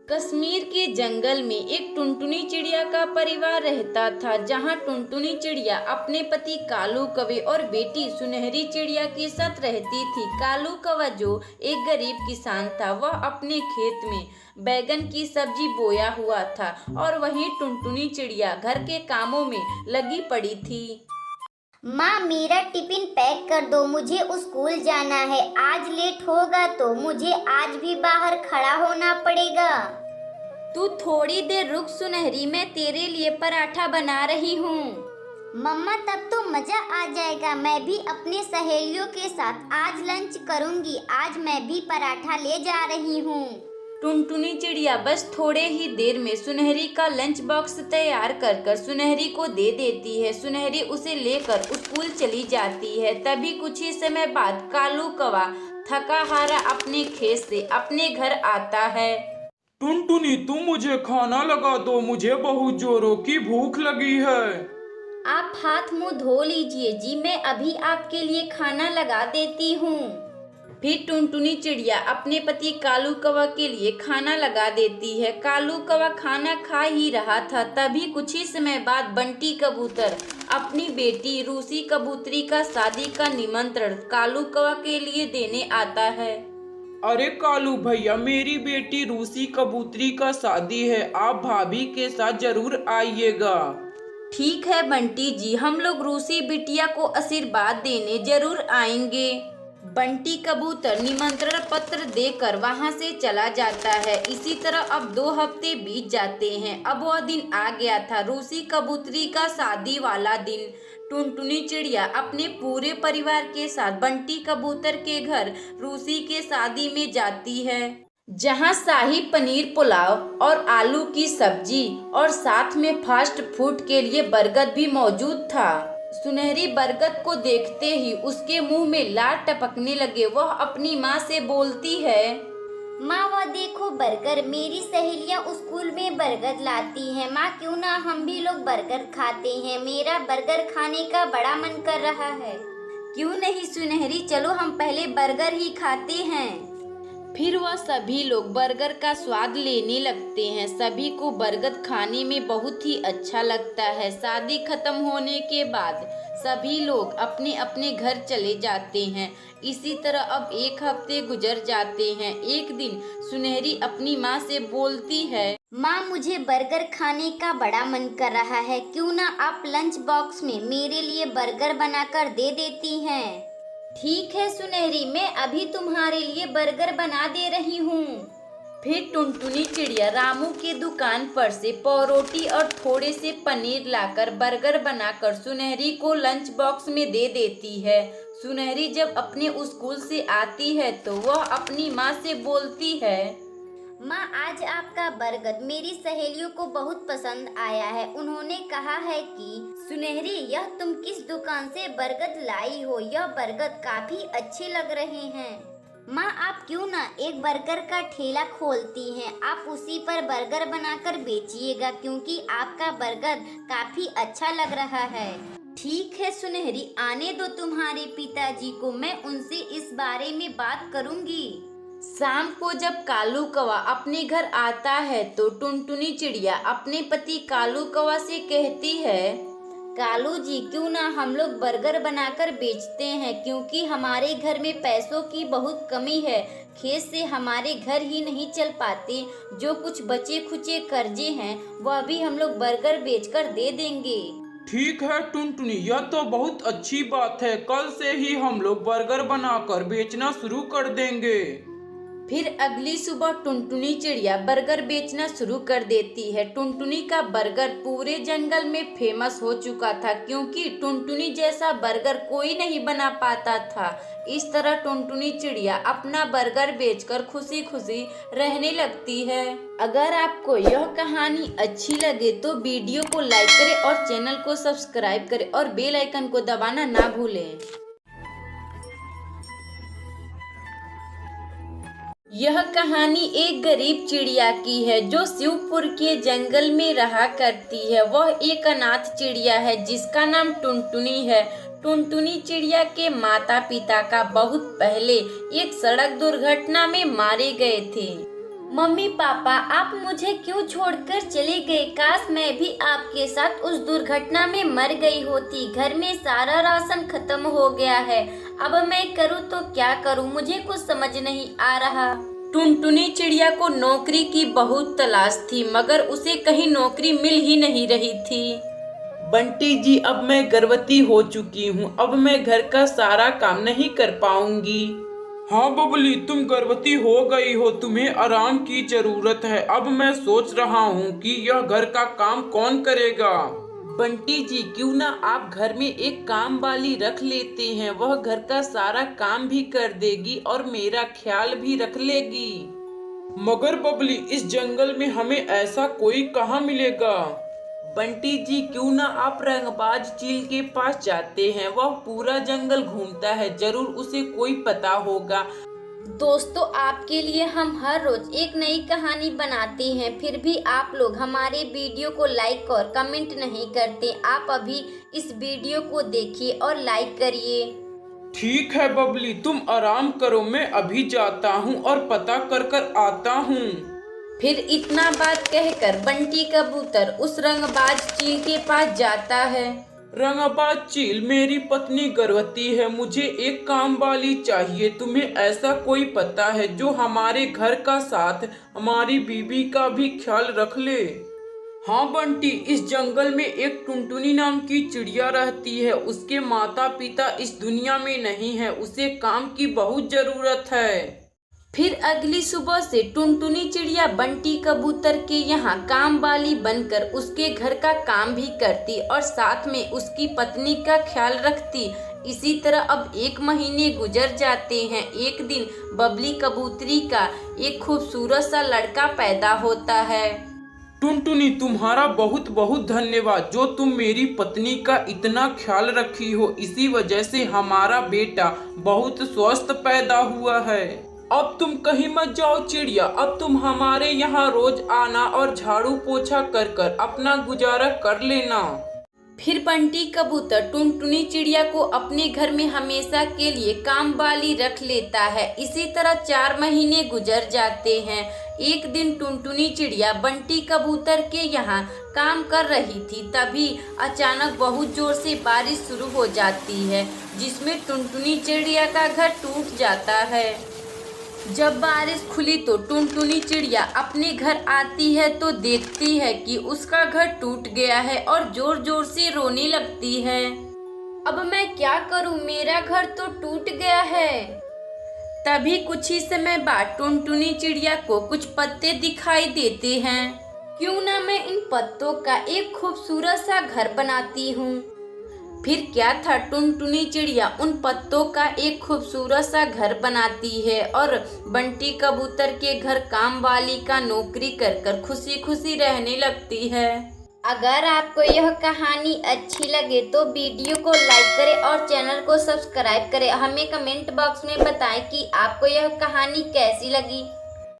कश्मीर के जंगल में एक टुनटुनी चिड़िया का परिवार रहता था, जहाँ टुनटुनी चिड़िया अपने पति कालू कौवे और बेटी सुनहरी चिड़िया के साथ रहती थी। कालू कौवा जो एक गरीब किसान था, वह अपने खेत में बैगन की सब्जी बोया हुआ था और वहीं टुनटुनी चिड़िया घर के कामों में लगी पड़ी थी। माँ, मेरा टिफिन पैक कर दो, मुझे स्कूल जाना है। आज लेट होगा तो मुझे आज भी बाहर खड़ा होना पड़ेगा। तू थोड़ी देर रुक सुनहरी, मैं तेरे लिए पराठा बना रही हूँ। मम्मा, तब तो मजा आ जाएगा। मैं भी अपने सहेलियों के साथ आज लंच करूँगी। आज मैं भी पराठा ले जा रही हूँ। टुनटुनी चिड़िया बस थोड़े ही देर में सुनहरी का लंच बॉक्स तैयार कर कर सुनहरी को दे देती है। सुनहरी उसे लेकर स्कूल चली जाती है। तभी कुछ ही समय बाद कालू कौवा थका हारा अपने खेत से अपने घर आता है। टुनटुनी, तुम मुझे खाना लगा दो, मुझे बहुत जोरों की भूख लगी है। आप हाथ मुंह धो लीजिए जी, मैं अभी आपके लिए खाना लगा देती हूँ। फिर टुनटुनी चिड़िया अपने पति कालू कौवा के लिए खाना लगा देती है। कालू कौवा खाना खा ही रहा था, तभी कुछ ही समय बाद बंटी कबूतर अपनी बेटी रूसी कबूतरी का शादी का निमंत्रण कालू कौवा के लिए देने आता है। अरे कालू भैया, मेरी बेटी रूसी कबूतरी का शादी है, आप भाभी के साथ जरूर आइएगा। ठीक है बंटी जी, हम लोग रूसी बिटिया को आशीर्वाद देने जरूर आएंगे। बंटी कबूतर निमंत्रण पत्र देकर वहां से चला जाता है। इसी तरह अब 2 हफ्ते बीत जाते हैं। अब वह दिन आ गया था, रूसी कबूतरी का शादी वाला दिन। टुनटुनी चिड़िया अपने पूरे परिवार के साथ बंटी कबूतर के घर रूसी के शादी में जाती है, जहां शाही पनीर पुलाव और आलू की सब्जी और साथ में फास्ट फूड के लिए बरगद भी मौजूद था। सुनहरी बरगद को देखते ही उसके मुंह में लार टपकने लगे। वह अपनी माँ से बोलती है, माँ, वो देखो बर्गर, मेरी सहेलियाँ स्कूल में बर्गर लाती हैं। माँ, क्यों ना हम भी लोग बर्गर खाते हैं। मेरा बर्गर खाने का बड़ा मन कर रहा है। क्यों नहीं सुनहरी, चलो हम पहले बर्गर ही खाते हैं। फिर वह सभी लोग बर्गर का स्वाद लेने लगते हैं। सभी को बर्गर खाने में बहुत ही अच्छा लगता है। शादी खत्म होने के बाद सभी लोग अपने अपने घर चले जाते हैं। इसी तरह अब 1 हफ्ते गुजर जाते हैं। एक दिन सुनहरी अपनी माँ से बोलती है, माँ, मुझे बर्गर खाने का बड़ा मन कर रहा है। क्यों ना आप लंच बॉक्स में मेरे लिए बर्गर बनाकर दे देती हैं। ठीक है सुनहरी, मैं अभी तुम्हारे लिए बर्गर बना दे रही हूँ। फिर टुनटुनी चिड़िया रामू की दुकान पर से पावरोटी और थोड़े से पनीर लाकर बर्गर बनाकर सुनहरी को लंच बॉक्स में दे देती है। सुनहरी जब अपने स्कूल से आती है तो वह अपनी माँ से बोलती है, माँ, आज आपका बर्गर मेरी सहेलियों को बहुत पसंद आया है। उन्होंने कहा है कि सुनहरी, यह तुम किस दुकान से बर्गर लाई हो, यह बर्गर काफी अच्छे लग रहे हैं। माँ, आप क्यों ना एक बर्गर का ठेला खोलती हैं। आप उसी पर बर्गर बनाकर बेचिएगा, क्योंकि आपका बर्गर काफी अच्छा लग रहा है। ठीक है सुनहरी, आने दो तुम्हारे पिताजी को, मैं उनसे इस बारे में बात करूंगी। शाम को जब कालू कौवा अपने घर आता है तो टुनटुनी चिड़िया अपने पति कालू कौवा से कहती है, कालू जी, क्यों ना हम लोग बर्गर बनाकर बेचते हैं, क्योंकि हमारे घर में पैसों की बहुत कमी है। खेत से हमारे घर ही नहीं चल पाते। जो कुछ बचे खुचे कर्जे हैं वह भी हम लोग बर्गर बेचकर दे देंगे। ठीक है टुनटुनी, यह तो बहुत अच्छी बात है। कल से ही हम लोग बर्गर बनाकर बेचना शुरू कर देंगे। फिर अगली सुबह टुनटुनी चिड़िया बर्गर बेचना शुरू कर देती है। टुनटुनी का बर्गर पूरे जंगल में फेमस हो चुका था, क्योंकि टुनटुनी जैसा बर्गर कोई नहीं बना पाता था। इस तरह टुनटुनी चिड़िया अपना बर्गर बेचकर खुशी खुशी रहने लगती है। अगर आपको यह कहानी अच्छी लगे तो वीडियो को लाइक करें और चैनल को सब्सक्राइब करें और बेल आइकन को दबाना ना भूलें। यह कहानी एक गरीब चिड़िया की है जो शिवपुर के जंगल में रहा करती है। वह एक अनाथ चिड़िया है जिसका नाम टुनटुनी है। टुनटुनी चिड़िया के माता पिता का बहुत पहले एक सड़क दुर्घटना में मारे गए थे। मम्मी पापा, आप मुझे क्यों छोड़कर चले गए? काश मैं भी आपके साथ उस दुर्घटना में मर गई होती। घर में सारा राशन खत्म हो गया है। अब मैं करूँ तो क्या करूँ, मुझे कुछ समझ नहीं आ रहा। टुनटुनी चिड़िया को नौकरी की बहुत तलाश थी, मगर उसे कहीं नौकरी मिल ही नहीं रही थी। बंटी जी, अब मैं गर्भवती हो चुकी हूँ। अब मैं घर का सारा काम नहीं कर पाऊंगी। हाँ बबली, तुम गर्भवती हो गई हो, तुम्हें आराम की जरूरत है। अब मैं सोच रहा हूँ कि यह घर का काम कौन करेगा। बंटी जी, क्यों ना आप घर में एक काम वाली रख लेते हैं। वह घर का सारा काम भी कर देगी और मेरा ख्याल भी रख लेगी। मगर बबली, इस जंगल में हमें ऐसा कोई कहाँ मिलेगा। बंटी जी, क्यों ना आप रंगबाज चील के पास जाते हैं। वह पूरा जंगल घूमता है, जरूर उसे कोई पता होगा। दोस्तों, आपके लिए हम हर रोज एक नई कहानी बनाते हैं, फिर भी आप लोग हमारे वीडियो को लाइक और कमेंट नहीं करते। आप अभी इस वीडियो को देखिए और लाइक करिए। ठीक है बबली, तुम आराम करो, मैं अभी जाता हूँ और पता कर आता हूँ। फिर इतना बात कहकर बंटी कबूतर उस रंगबाज चील के पास जाता है। रंगबाज चील, मेरी पत्नी गर्भवती है, मुझे एक काम वाली चाहिए। तुम्हें ऐसा कोई पता है जो हमारे घर का साथ हमारी बीबी का भी ख्याल रख ले। हाँ बंटी, इस जंगल में एक टुनटुनी नाम की चिड़िया रहती है। उसके माता पिता इस दुनिया में नहीं है, उसे काम की बहुत जरूरत है। फिर अगली सुबह से टुनटुनी चिड़िया बंटी कबूतर के यहाँ काम वाली बनकर उसके घर का काम भी करती और साथ में उसकी पत्नी का ख्याल रखती। इसी तरह अब 1 महीने गुजर जाते हैं। एक दिन बबली कबूतरी का एक खूबसूरत सा लड़का पैदा होता है। टुनटुनी, तुम्हारा बहुत बहुत धन्यवाद जो तुम मेरी पत्नी का इतना ख्याल रखी हो। इसी वजह से हमारा बेटा बहुत स्वस्थ पैदा हुआ है। अब तुम कहीं मत जाओ चिड़िया, अब तुम हमारे यहाँ रोज आना और झाड़ू पोछा कर अपना गुजारा कर लेना। फिर बंटी कबूतर टुनटुनी चिड़िया को अपने घर में हमेशा के लिए काम वाली रख लेता है। इसी तरह 4 महीने गुजर जाते हैं। एक दिन टुनटुनी चिड़िया बंटी कबूतर के यहाँ काम कर रही थी, तभी अचानक बहुत जोर से बारिश शुरू हो जाती है, जिसमें टुनटुनी चिड़िया का घर टूट जाता है। जब बारिश खुली तो टुनटुनी चिड़िया अपने घर आती है तो देखती है कि उसका घर टूट गया है और जोर जोर से रोने लगती है। अब मैं क्या करूं, मेरा घर तो टूट गया है। तभी कुछ ही समय बाद टुनटुनी चिड़िया को कुछ पत्ते दिखाई देते हैं। क्यों ना मैं इन पत्तों का एक खूबसूरत सा घर बनाती हूँ। फिर क्या था, टुनटुनी चिड़िया उन पत्तों का एक खूबसूरत सा घर बनाती है और बंटी कबूतर के घर काम वाली का नौकरी कर खुशी खुशी रहने लगती है। अगर आपको यह कहानी अच्छी लगे तो वीडियो को लाइक करें और चैनल को सब्सक्राइब करें। हमें कमेंट बॉक्स में बताएं कि आपको यह कहानी कैसी लगी।